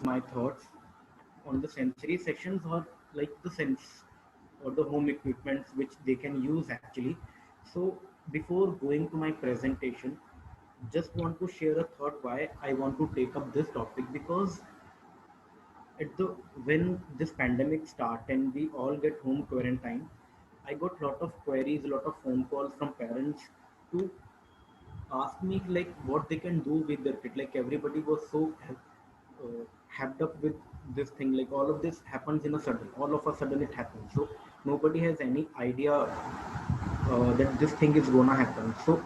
my thoughts on the sensory sessions or like the sense or the home equipments which they can use actually. So before going to my presentation, just want to share a thought why I want to take up this topic because at the when this pandemic start and we all get home quarantine, I got lot of queries, a lot of phone calls from parents to ask me like what they can do with their kid. Like everybody was so happed up with this thing. Like all of this happens in a sudden. All of a sudden it happens. So nobody has any idea that this thing is gonna happen. So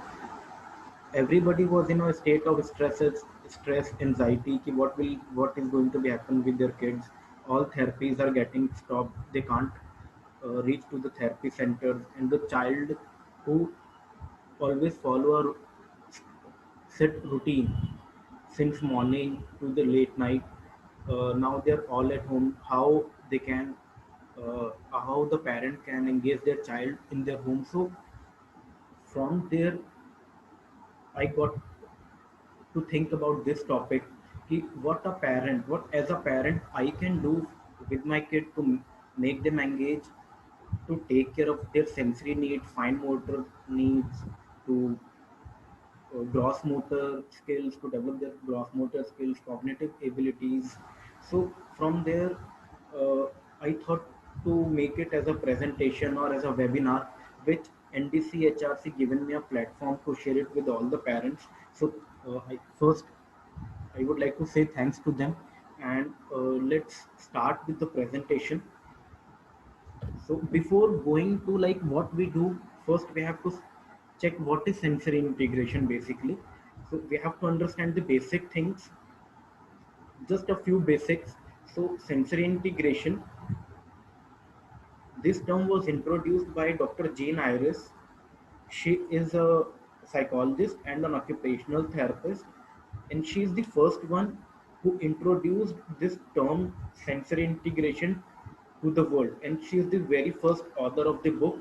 everybody was in a state of stress, anxiety. Ki what is going to be happen with their kids? All therapies are getting stopped. They can't reach to the therapy centers, and the child who always follow a set routine since morning to the late night. Now they're all at home. How they can, how the parent can engage their child in their home. So from there, I got to think about this topic. Ki what as a parent I can do with my kid to make them engage, to take care of their sensory needs, fine motor needs, to gross motor skills, to develop their gross motor skills, cognitive abilities. So from there, uh, I thought to make it as a presentation or as a webinar, which NDC HRC given me a platform to share it with all the parents. So first, I would like to say thanks to them, and let's start with the presentation. So before going to like what we do, first we have to check what is sensory integration basically. So we have to understand the basic things, just a few basics. So sensory integration, this term was introduced by Dr. Jane Iris. She is a psychologist and an occupational therapist, and she is the first one who introduced this term sensory integration to the world. And she is the very first author of the book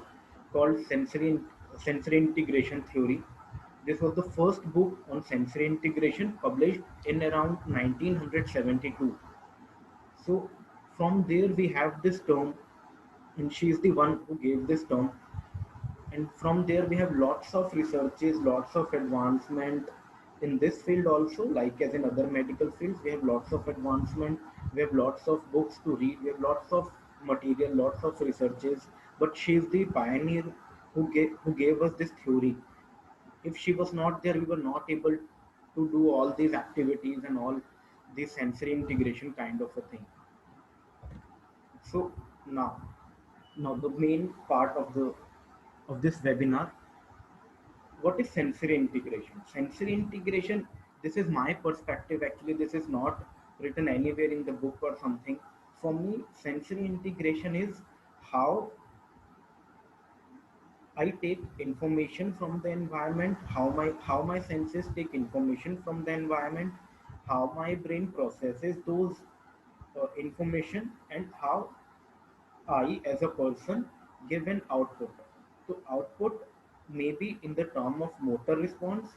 called Sensory Integration Theory. This was the first book on sensory integration published in around 1972. So from there we have this term, and she is the one who gave this term. And from there we have lots of researches, lots of advancement in this field also, like as in other medical fields. We have lots of advancement, we have lots of books to read, we have lots of material, lots of researches. But she is the pioneer who gave us this theory. If she was not there, we were not able to do all these activities and all this sensory integration kind of a thing. So now, now the main part of this webinar, what is sensory integration? Sensory integration, this is my perspective actually, this is not written anywhere in the book or something. For me, sensory integration is how I take information from the environment, how my senses take information from the environment, how my brain processes those information, and how I, as a person, give an output. So, output may be in the term of motor response.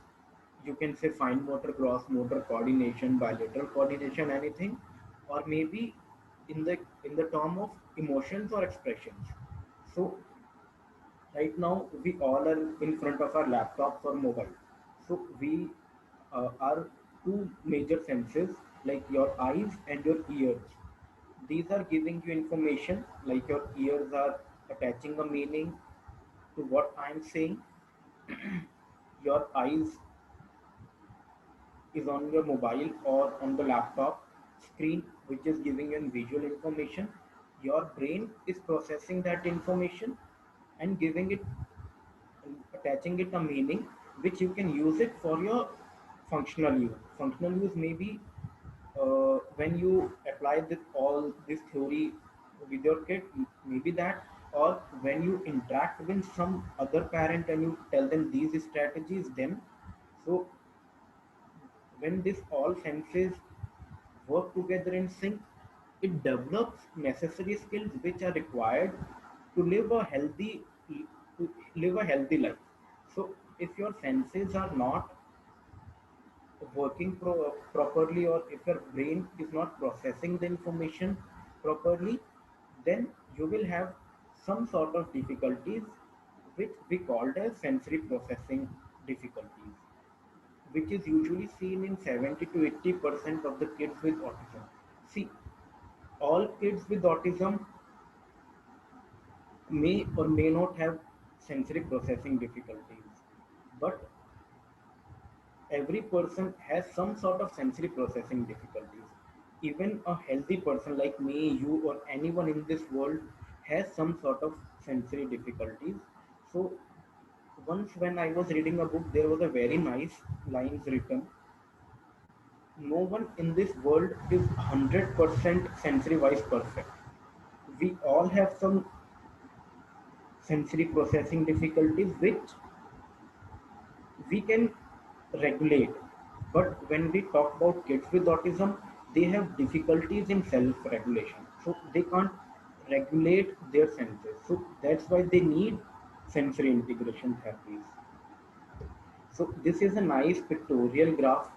You can say fine motor, gross motor, coordination, bilateral coordination, anything, or maybe in the term of emotions or expressions. So, right now we all are in front of our laptops or mobile. So we are two major senses, like your eyes and your ears. These are giving you information, like your ears are attaching a meaning to what I'm saying. Your eyes is on your mobile or on the laptop screen, which is giving you visual information. Your brain is processing that information and giving it, attaching it a meaning, which you can use it for your functional use. Functional use may be when you apply all this theory with your kid, maybe that, or when you interact with some other parent and you tell them these strategies, them. So when this all senses work together in sync, it develops necessary skills which are required to live a healthy life. So if your senses are not working properly, or if your brain is not processing the information properly, then you will have some sort of difficulties which we called as sensory processing difficulties, which is usually seen in 70 to 80% of the kids with autism. See, all kids with autism may or may not have sensory processing difficulties, but every person has some sort of sensory processing difficulties. Even a healthy person like me, you, or anyone in this world has some sort of sensory difficulties. So, once when I was reading a book, there was a very nice lines written: no one in this world is 100% sensory wise perfect. We all have some sensory processing difficulties which we can regulate. But when we talk about kids with autism, they have difficulties in self regulation. So they can't regulate their senses. So that's why they need sensory integration therapies. So this is a nice pictorial graph.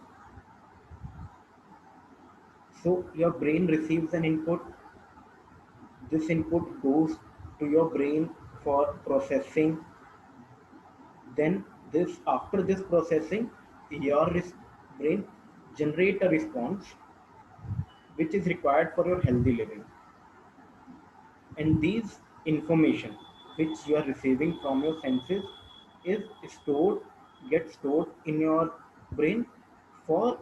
So your brain receives an input. This input goes to your brain for processing. Then this after this processing, your brain generate a response which is required for your healthy living. And these information which you are receiving from your senses is stored, gets stored in your brain for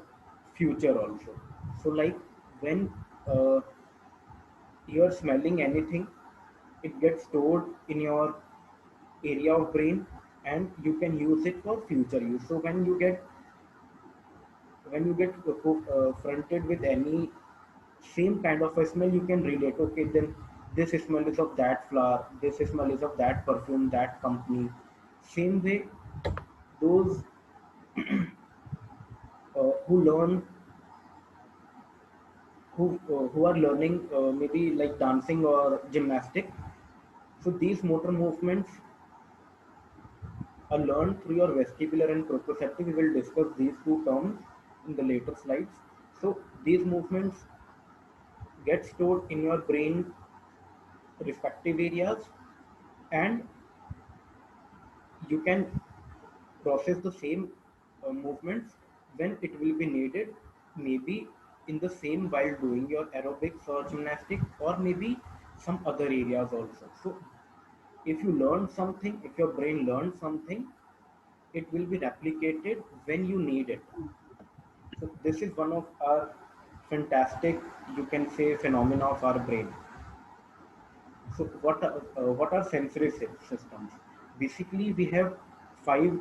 future also. So like when uh, you are smelling anything, it gets stored in your area of brain, and you can use it for future use. So when you get fronted with any same kind of a smell, you can relate, okay, then this smell is of that flower, this smell is of that perfume, that company. Same way, those who learn, who are learning maybe like dancing or gymnastic, so these motor movements are learned through your vestibular and proprioceptive. We will discuss these two terms in the later slides. So these movements get stored in your brain respective areas, and you can process the same movements when it will be needed, maybe in the same while doing your aerobics or gymnastic, or maybe some other areas also. So if you learn something, if your brain learns something, it will be replicated when you need it. So this is one of our fantastic, you can say, phenomena of our brain. So what are sensory systems? Basically, we have five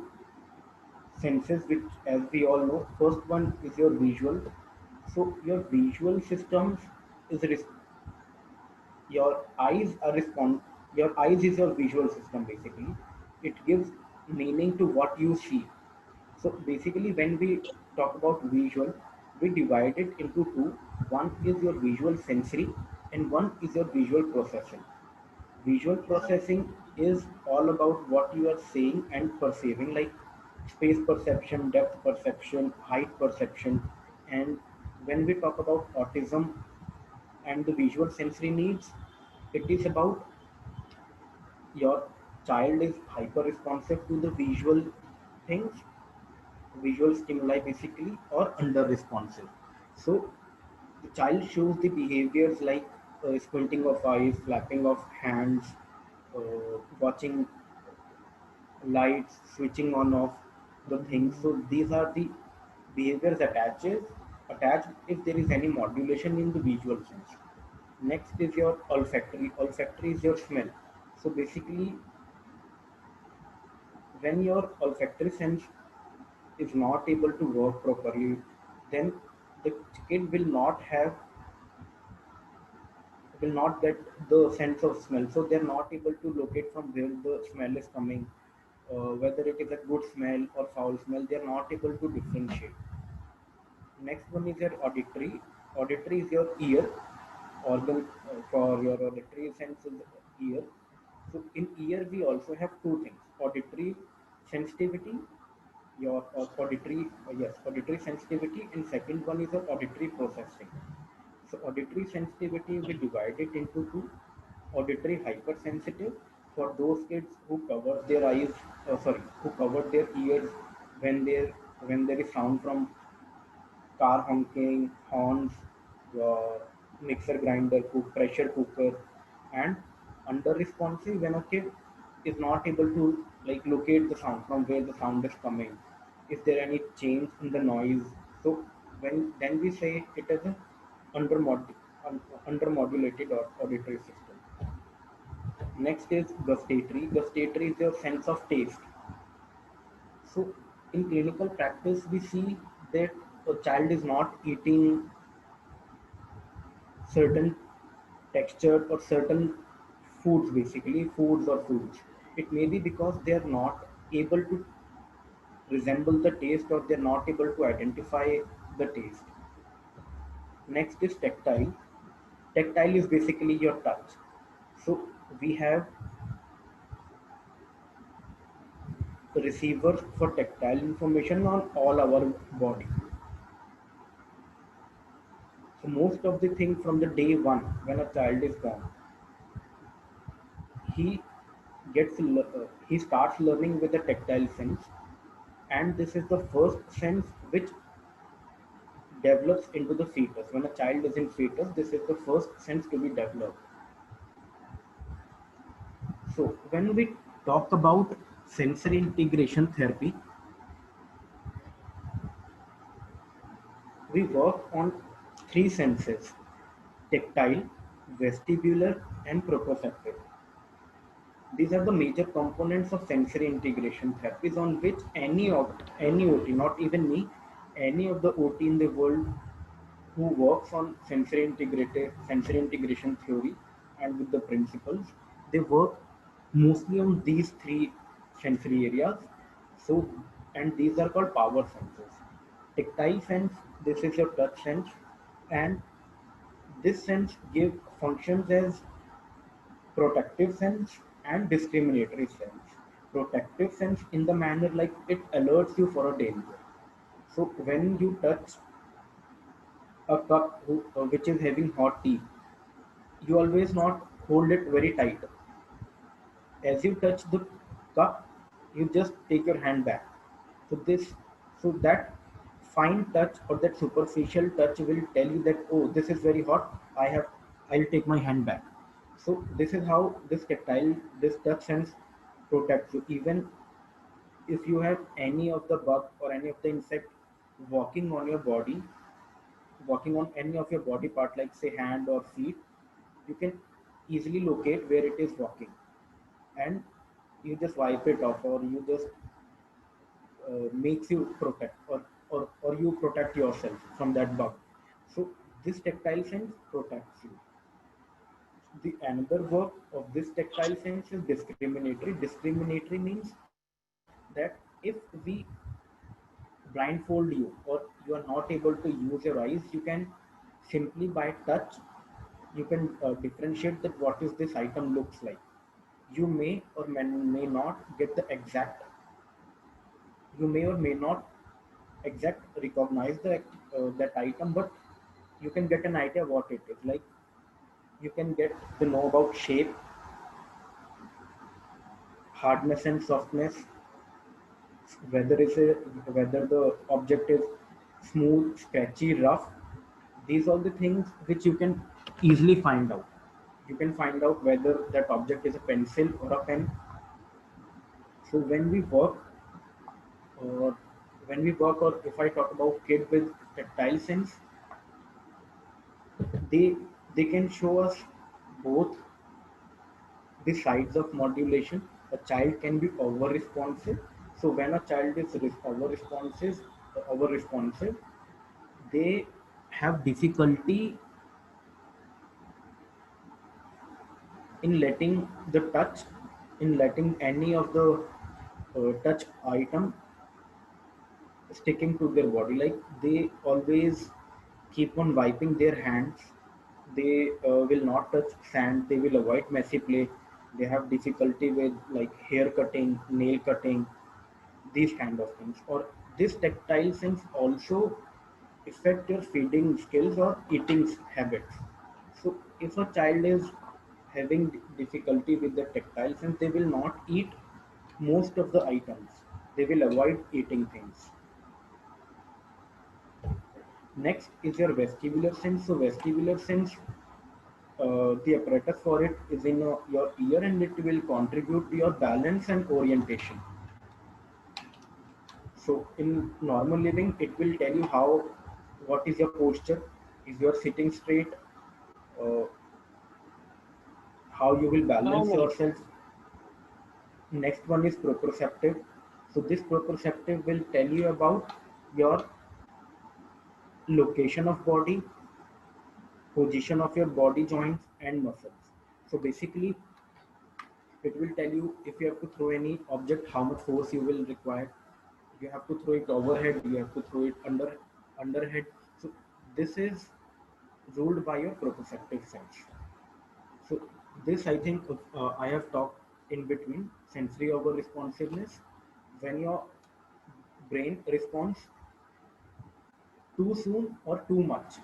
senses, which, as we all know, first one is your visual. So your visual systems is your eyes are respond. Your eyes is your visual system. Basically, it gives meaning to what you see. So basically, when we talk about visual, we divide it into two. One is your visual sensory, and one is your visual processing. Visual processing is all about what you are seeing and perceiving, like space perception, depth perception, height perception. And when we talk about autism and the visual sensory needs, it is about your child is hyper responsive to the visual things, visual stimuli basically, or under responsive. So the child shows the behaviors like squinting of eyes, flapping of hands, watching lights, switching on off the things. So these are the behaviors attached if there is any modulation in the visual sense. Next is your olfactory. Olfactory is your smell. So basically, when your olfactory sense is not able to work properly, then the kid will not get the sense of smell. So they're not able to locate from where the smell is coming, whether it is a good smell or foul smell. They're not able to differentiate. Next one is your auditory. Auditory is your ear organ. For your auditory sense is ear. So in ear we also have two things: auditory sensitivity your auditory, yes, auditory sensitivity, and second one is your auditory processing. So auditory sensitivity we divide it into two: auditory hypersensitive, for those kids who cover their eyes, who cover their ears when there is sound from car honking, horns, mixer grinder, pressure cooker, and under responsive when a kid is not able to like locate the sound from where the sound is coming. Is there any change in the noise? So when then we say it is an undermodulated or auditory system. Next is gustatory. Gustatory is your sense of taste. So in clinical practice, we see that a child is not eating certain texture or certain foods, basically foods or foods. It may be because they are not able to resemble the taste, or they're not able to identify the taste. Next is tactile. Tactile is basically your touch. So we have receivers for tactile information on all our body. So most of the thing from the day one when a child is born, he he starts learning with the tactile sense, and this is the first sense which develops into the fetus. When a child is in fetus, this is the first sense to be developed. So when we talk about sensory integration therapy, we work on three senses: tactile, vestibular, and proprioceptive. These are the major components of sensory integration therapies on which any OT, not even me, any of the OT in the world who works on sensory integration theory and with the principles, they work mostly on these three sensory areas. So, and these are called power senses. Tactile sense, this is your touch sense, and this sense give functions as protective sense and discriminatory sense. Protective sense in the manner like it alerts you for a danger. So when you touch a cup which is having hot tea, you always not hold it very tight. As you touch the cup, you just take your hand back. So this, so that fine touch or that superficial touch will tell you that, oh, this is very hot. I'll take my hand back. So this is how this touch sense protects you. Even if you have any of the bug or any of the insect walking on your body, walking on any of your body part, like say hand or feet, you can easily locate where it is walking, and you just wipe it off, or you just makes you protect, or you protect yourself from that bug. So this tactile sense protects you. The another work of this tactile sense is discriminatory. Discriminatory means that if we blindfold you or you are not able to use your eyes, you can simply by touch, you can differentiate that what is this item looks like. You may not get the exact, you may or may not exact recognize that item, but you can get an idea what it is like. You can get to know about shape, hardness and softness, whether the object is smooth, scratchy, rough. These are the things which you can easily find out. You can find out whether that object is a pencil or a pen. So or or if I talk about kid with tactile sense, they they can show us both the sides of modulation. A child can be over responsive. So when a child is over responsive, they have difficulty in letting the touch, in letting any of the touch item sticking to their body. Like they always keep on wiping their hands. They will not touch sand. They will avoid messy play. They have difficulty with like hair cutting, nail cutting. these kind of things. Or this tactile sense also affect your feeding skills or eating habits. So if a child is having difficulty with the tactile sense, they will not eat most of the items. They will avoid eating things. Next is your vestibular sense. So vestibular sense, the apparatus for it is in your ear, and it will contribute to your balance and orientation. So in normal living, it will tell you what is your posture, is you are sitting straight, uh, how you will balance Normal. yourself. Next one is proprioceptive. So this proprioceptive will tell you about your location of body, position of your body joints and muscles. So basically, it will tell you if you have to throw any object, how much force you will require. You have to throw it overhead, you have to throw it underhead. So this is ruled by your proprioceptive sense. So this I think I have talked in between sensory over responsiveness. When your brain responds too soon or too much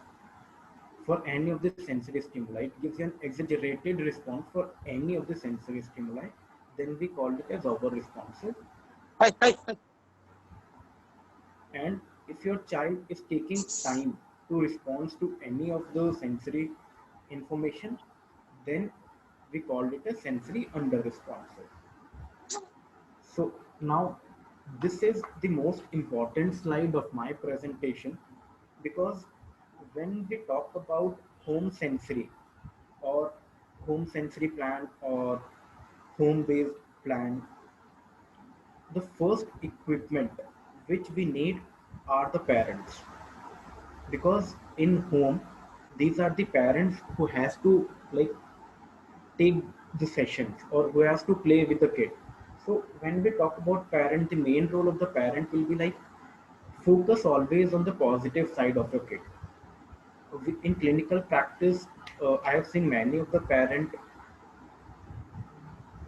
for any of the sensory stimuli, it gives you an exaggerated response for any of the sensory stimuli, then we call it as over responsive. Hi, hi, hi. And if your child is taking time to respond to any of the sensory information, then we call it a sensory under responsive. So now this is the most important slide of my presentation, because when we talk about home sensory or home sensory plan or home based plan, the first equipment which we need are the parents, because in home these are the parents who has to like take the sessions or who has to play with the kid. So when we talk about parent, the main role of the parent will be like focus always on the positive side of your kid. In clinical practice, I have seen many of the parent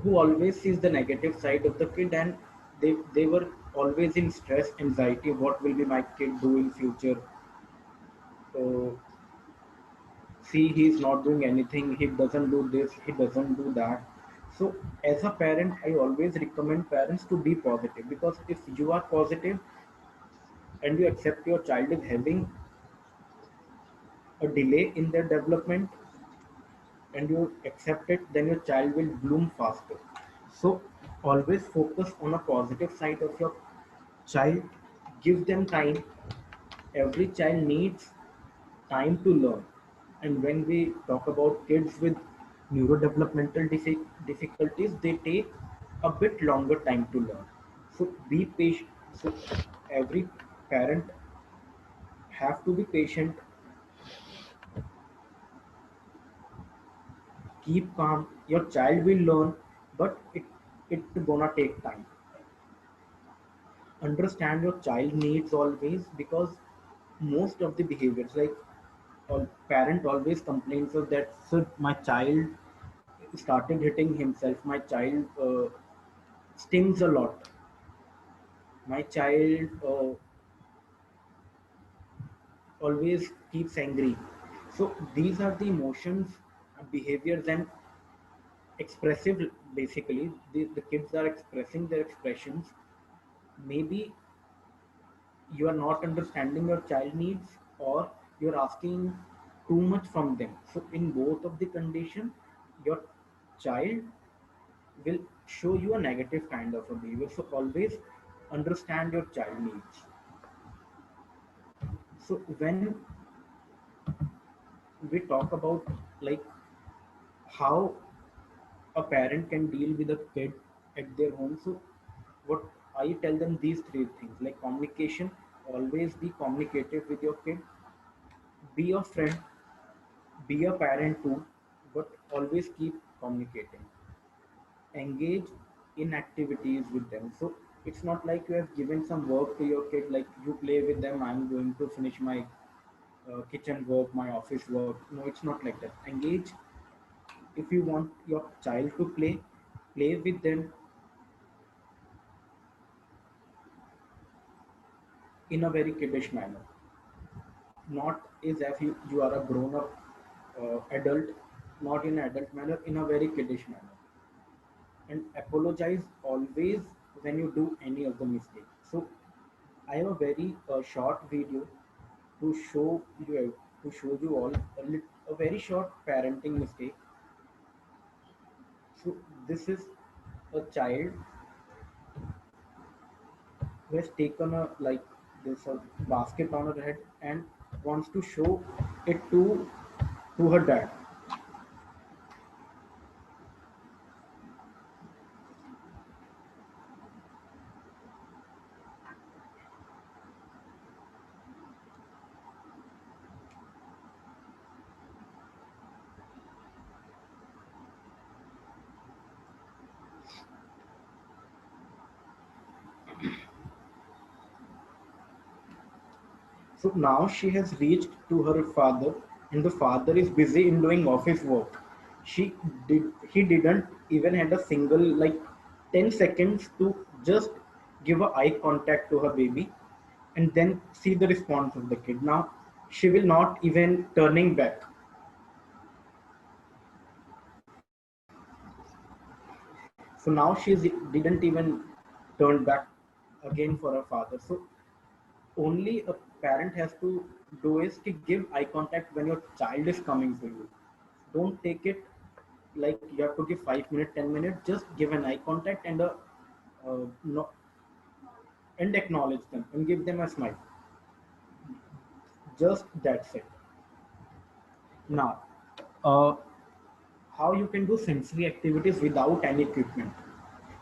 who always sees the negative side of the kid, and they were always in stress, anxiety, what will be my kid do in future. So see, he's not doing anything, he doesn't do this, he doesn't do that. So as a parent, I always recommend parents to be positive, because if you are positive and you accept your child is having a delay in their development and you accept it, then your child will bloom faster. So always focus on a positive side of your child, give them time. Every child needs time to learn. And when we talk about kids with neurodevelopmental difficulties, they take a bit longer time to learn. So be patient. So every parent have to be patient, keep calm. Your child will learn, but it gonna take time. Understand your child needs always, because most of the behaviors like parent always complains of that, so my child started hitting himself, my child stings a lot, my child always keeps angry. So these are the emotions, behaviors and expressive. Basically the kids are expressing their expressions. Maybe you are not understanding your child needs, or you're asking too much from them. So in both of the condition, your child will show you a negative kind of a behavior. So always understand your child needs. So when we talk about like how a parent can deal with a kid at their home, so what I tell them, these three things like communication, always be communicative with your kid, be a friend, be a parent too, but always keep communicating. Engage in activities with them. So it's not like you have given some work to your kid, like you play with them, I'm going to finish my kitchen work, my office work. No, it's not like that. Engage. If you want your child to play, play with them. in a very kiddish manner, not as if you are a grown up adult, not in an adult manner, in a very kiddish manner. And apologize always when you do any of the mistakes. So I have a very short video to show you all a very short parenting mistake. So this is a child who has taken a like this a basket on her head and wants to show it to her dad. So now she has reached to her father, and the father is busy in doing office work. He didn't even had a single like 10 seconds to just give a eye contact to her baby and then see the response of the kid. Now she will not even turning back. So now didn't even turn back again for her father. So only a parent has to do is to give eye contact when your child is coming to you. Don't take it like you have to give 5 minutes, 10 minutes. Just give an eye contact and a no, and acknowledge them and give them a smile. Just that's it. Now, uh, how you can do sensory activities without any equipment.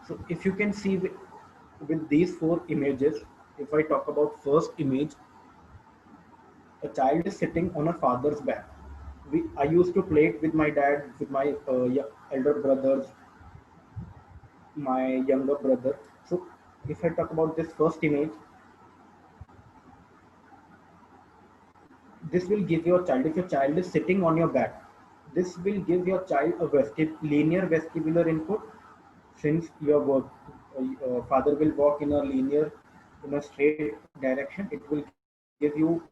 So if you can see with these four images, if I talk about first image, a child is sitting on a father's back. I used to play it with my dad, with my elder brothers, my younger brother. So if I talk about this first image, this will give your child, if your child is sitting on your back, this will give your child a linear vestibular input. Since your work, father will walk in a linear, in a straight direction, it will give you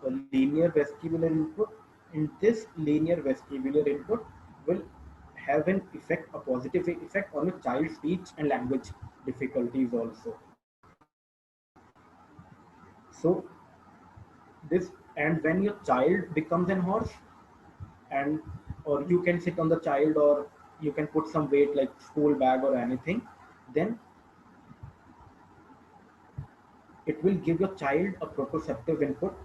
a linear vestibular input. And this linear vestibular input will have an effect, a positive effect on your child's speech and language difficulties also. So this, and when your child becomes an horse, and or you can sit on the child, or you can put some weight like school bag or anything, then it will give your child a proprioceptive input,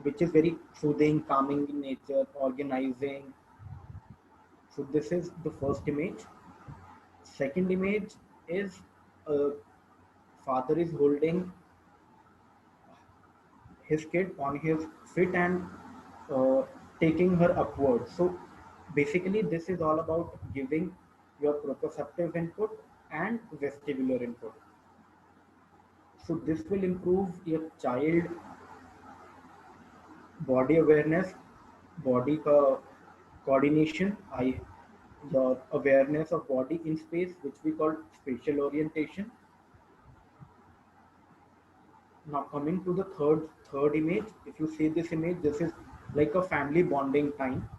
which is very soothing, calming in nature, organizing. So this is the first image. Second image is a father is holding his kid on his feet and uh, taking her upward. So basically, this is all about giving your proprioceptive input and vestibular input. So this will improve your child body awareness, body coordination, your awareness of body in space, which we call spatial orientation. Now coming to the third image, if you see this image, this is like a family bonding time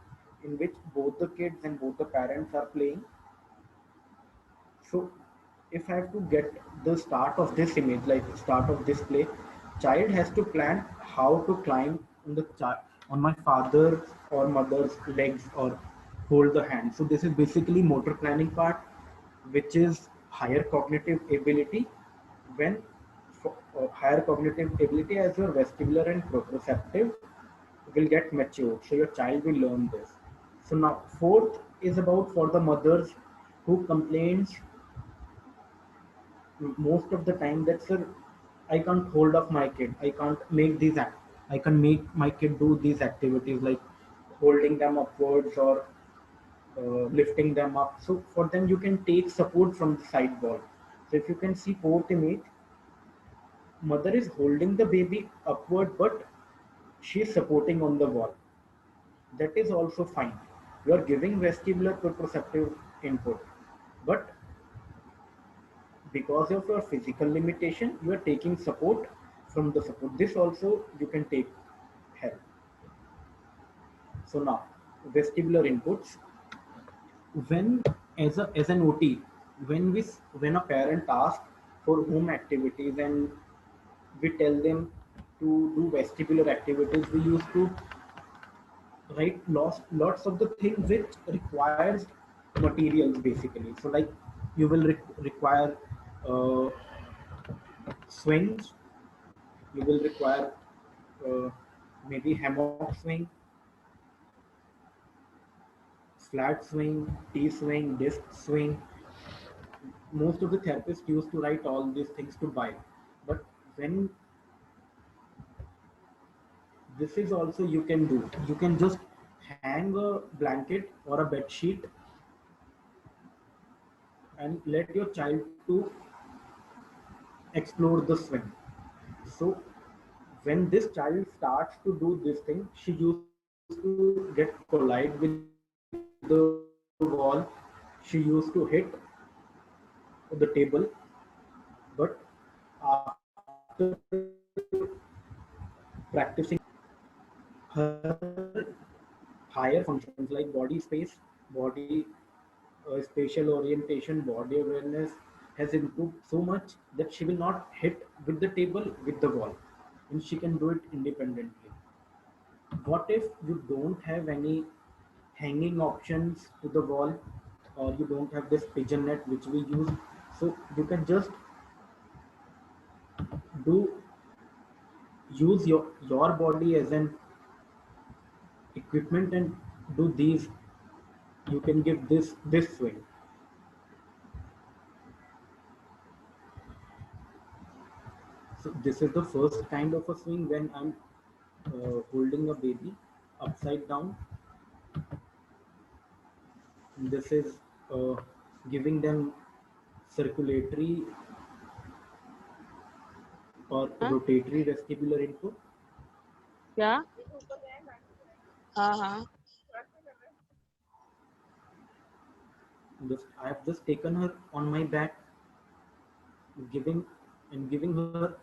in which both the kids and both the parents are playing. So if I have to get the start of this image, like start of this play, child has to plan how to climb on the on my father or mother's legs or hold the hand. So this is basically motor planning part, which is higher cognitive ability. When higher cognitive ability as your vestibular and proprioceptive will get matured, so your child will learn this. So now fourth is about for the mothers who complains most of the time that, sir, I can't hold off my kid, I can't make I can make my kid do these activities like holding them upwards or lifting them up. So for them you can take support from the side wall. So if you can see fourth image, mother is holding the baby upward, but she is supporting on the wall. That is also fine. You are giving vestibular proprioceptive input, but because of your physical limitation, you are taking support from the support. This also you can take help. So now, vestibular inputs. When as an OT, when a parent asks for home activities and we tell them to do vestibular activities, we used to write lots of the things which requires materials basically. So like you will require uh, swings, you will require uh, maybe hammock swing, flat swing, T swing, disc swing. Most of the therapists used to write all these things to buy. But when this is also you can do, you can just hang a blanket or a bed sheet and let your child to explore the swing. So when this child starts to do this thing, she used to get collide with the wall. She used to hit the table, but after practicing her higher functions like body space, body spatial orientation, body awareness has improved so much that she will not hit with the table with the wall, and she can do it independently. What if you don't have any hanging options to the wall, or you don't have this pigeon net which we use? So you can just do use your body as an equipment and do these. You can give this swing. So this is the first kind of a swing when I'm holding a baby upside down. This is uh, giving them circulatory or हाँ rotatory vestibular input. क्या हाँ हाँ Just I have just taken her on my back, giving giving her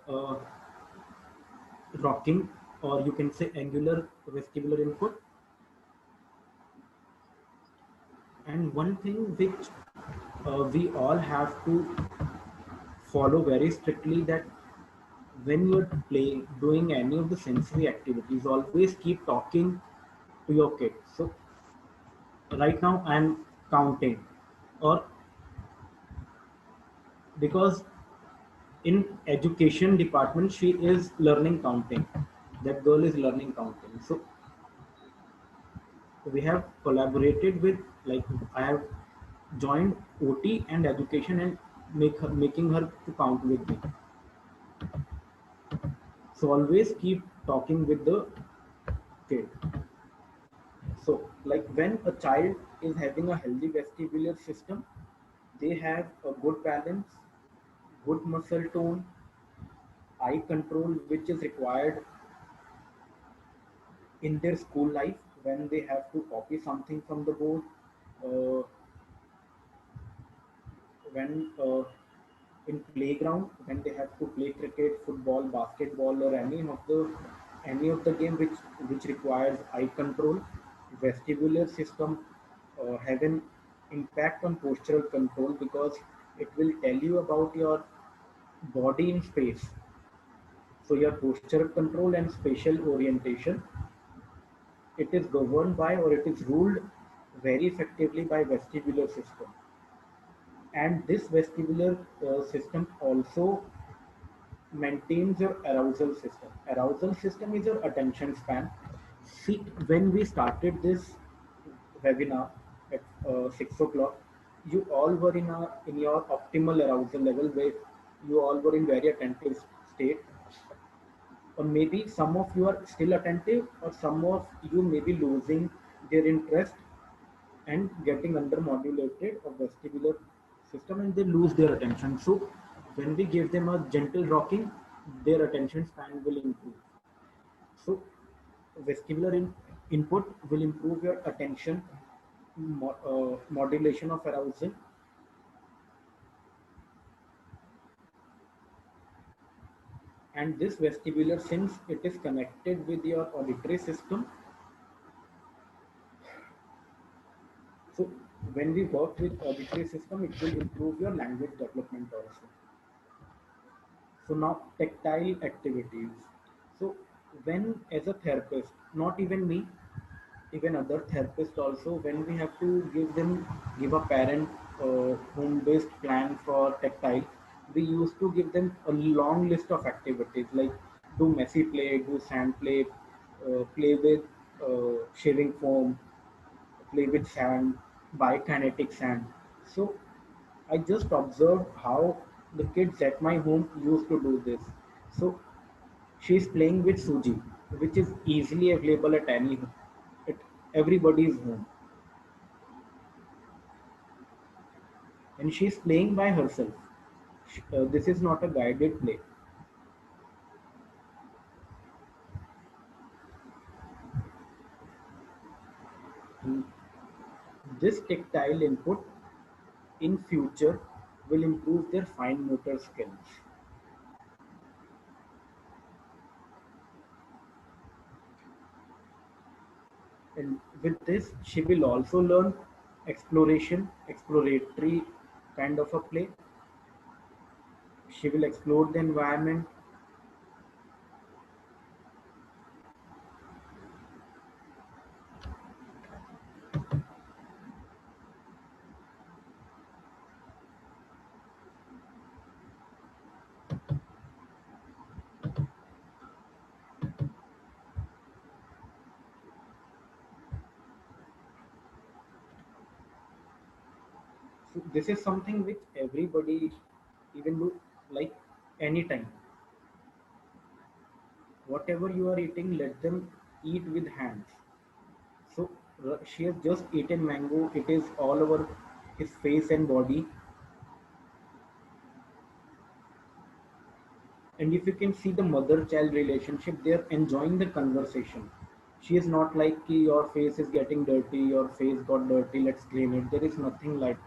rocking, or you can say angular vestibular input. And one thing which we all have to follow very strictly, that when you're playing doing any of the sensory activities, always keep talking to your kid. So right now I'm counting, or because in education department she is learning counting, that girl is learning counting. So we have collaborated with, like, I have joined OT and education and making her to count with me. So always keep talking with the kid. So, like when a child is having a healthy vestibular system, they have a good balance, good muscle tone, eye control, which is required in their school life when they have to copy something from the board, uh, when in playground when they have to play cricket, football, basketball, or any of the game which requires eye control. Vestibular system have an impact on postural control because it will tell you about your body in space. So your postural control and spatial orientation, it is governed by, or it is ruled very effectively by vestibular system. And this vestibular system also maintains your arousal system. Arousal system is your attention span. See, when we started this webinar at 6 o'clock, you all were in your optimal arousal level, where you all were in very attentive state, or maybe some of you are still attentive, or some of you may be losing their interest and getting under modulated or vestibular system, and they lose their attention. So when we give them a gentle rocking, their attention span will improve. So vestibular input will improve your attention, modulation of arousal. And this vestibular, since it is connected with your auditory system, so when we work with auditory system, it will improve your language development also. So now tactile activities. So when as a therapist, not even me, even other therapists also, when we have to give a parent home-based plan for tactile, we used to give them a long list of activities like do messy play, do sand play, play with shaving foam, play with sand, buy kinetic sand. So I just observed how the kids at my home used to do this. So she's playing with Suji, which is easily available at everybody's home, and she's playing by herself. This is not a guided play. And this tactile input in future will improve their fine motor skills. And with this, she will also learn exploratory kind of a play. She will explore the environment. So this is something which everybody even do, like anytime. Whatever you are eating, let them eat with hands. So she has just eaten mango. It is all over his face and body. And if you can see the mother-child relationship, they are enjoying the conversation. She is not like "Ki, your face is getting dirty, your face got dirty, let's clean it." There is nothing like.